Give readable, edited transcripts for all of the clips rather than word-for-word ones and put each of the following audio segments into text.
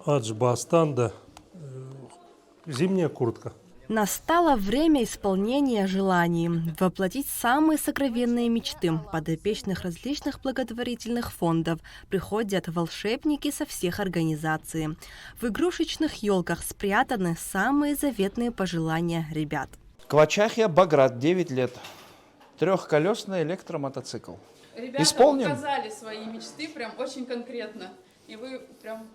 Аджбастанда зимняя куртка. Настало время исполнения желаний, воплотить самые сокровенные мечты подопечных различных благотворительных фондов. Приходят волшебники со всех организаций. В игрушечных елках спрятаны самые заветные пожелания ребят. Квачахия Баграт, 9 лет. Трехколесный электромотоцикл. Ребята Исполним? показали свои мечты прям очень конкретно. И вы прям...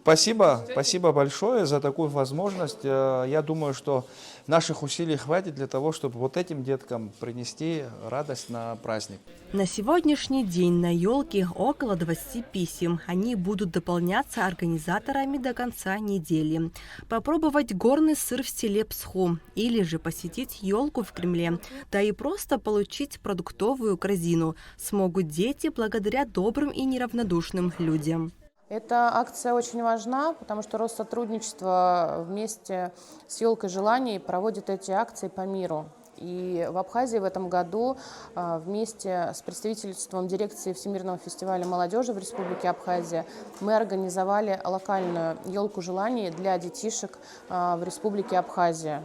Спасибо большое за такую возможность. Я думаю, что наших усилий хватит для того, чтобы вот этим деткам принести радость на праздник. На сегодняшний день на елке около 20 писем. Они будут дополняться организаторами до конца недели. Попробовать горный сыр в селе Псху или же посетить елку в Кремле, да и просто получить продуктовую корзину смогут дети благодаря добрым и неравнодушным людям. Эта акция очень важна, потому что Россотрудничество вместе с «Елкой желаний» проводит эти акции по миру. И в Абхазии в этом году вместе с представительством дирекции Всемирного фестиваля молодежи в Республике Абхазия мы организовали локальную «Елку желаний» для детишек в Республике Абхазия.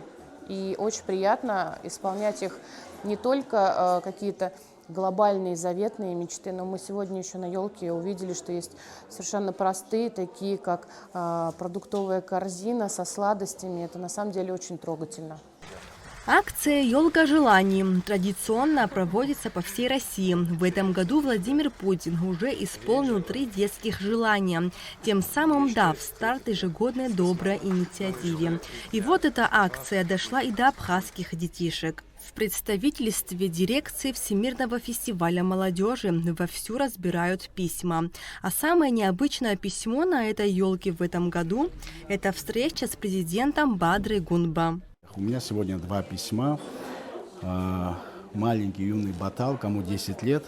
И очень приятно исполнять их не только какие-то глобальные заветные мечты, но мы сегодня еще на елке увидели, что есть совершенно простые, такие как продуктовая корзина со сладостями. Это на самом деле очень трогательно. Акция «Елка желаний» традиционно проводится по всей России. В этом году Владимир Путин уже исполнил 3 детских желания, тем самым дав старт ежегодной доброй инициативе. И вот эта акция дошла и до абхазских детишек. В представительстве дирекции Всемирного фестиваля молодежи вовсю разбирают письма. А самое необычное письмо на этой елке в этом году – это встреча с президентом Бадры Гунба. У меня сегодня 2 письма. Маленький юный Батал, кому 10 лет,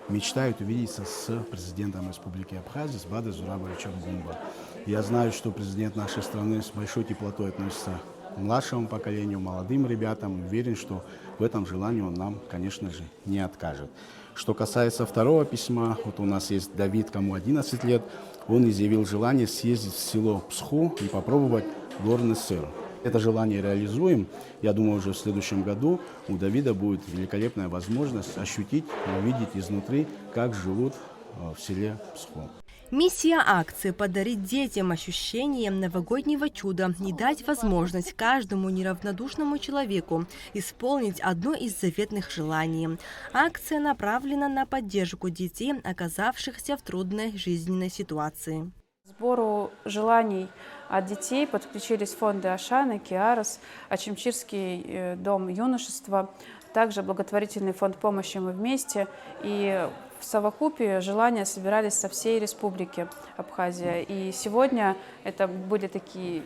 мечтает увидеться с президентом Республики Абхазия, с Бадрой Зурабовичем Гунба. Я знаю, что президент нашей страны с большой теплотой относится к младшему поколению, молодым ребятам. Уверен, что в этом желании он нам, конечно же, не откажет. Что касается второго письма, вот у нас есть Давид, кому 11 лет, он изъявил желание съездить в село Псху и попробовать горный сыр. Это желание реализуем. Я думаю, уже в следующем году у Давида будет великолепная возможность ощутить, увидеть изнутри, как живут в селе Псху. Миссия акции – подарить детям ощущение новогоднего чуда и дать возможность каждому неравнодушному человеку исполнить одно из заветных желаний. Акция направлена на поддержку детей, оказавшихся в трудной жизненной ситуации. К сбору желаний от детей подключились фонды Ашана, Киарос, Ачимчирский дом юношества, также благотворительный фонд помощи «Мы вместе». И в совокупе желания собирались со всей республики Абхазия. И сегодня это были такие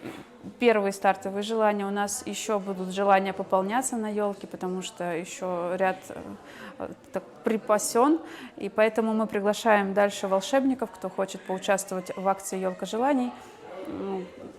первые стартовые желания. У нас еще будут желания пополняться на елке, потому что еще ряд припасен. И поэтому мы приглашаем дальше волшебников, кто хочет поучаствовать в акции «Елка желаний»,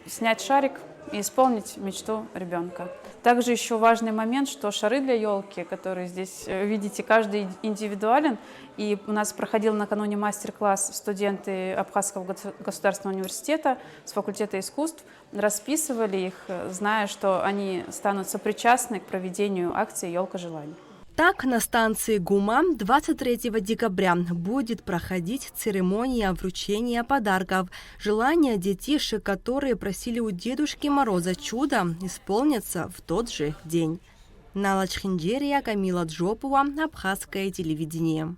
снять шарик и исполнить мечту ребенка. Также еще важный момент, что шары для елки, которые здесь видите, каждый индивидуален. И у нас проходил накануне мастер-класс студенты Абхазского государственного университета с факультета искусств, расписывали их, зная, что они станут сопричастны к проведению акции «Елка желаний». Так, на станции ГУМа 23 декабря будет проходить церемония вручения подарков. Желания детишек, которые просили у Дедушки Мороза чудо, исполнятся в тот же день. Нала Чхинджерия, Камила Джопова, Абхазское телевидение.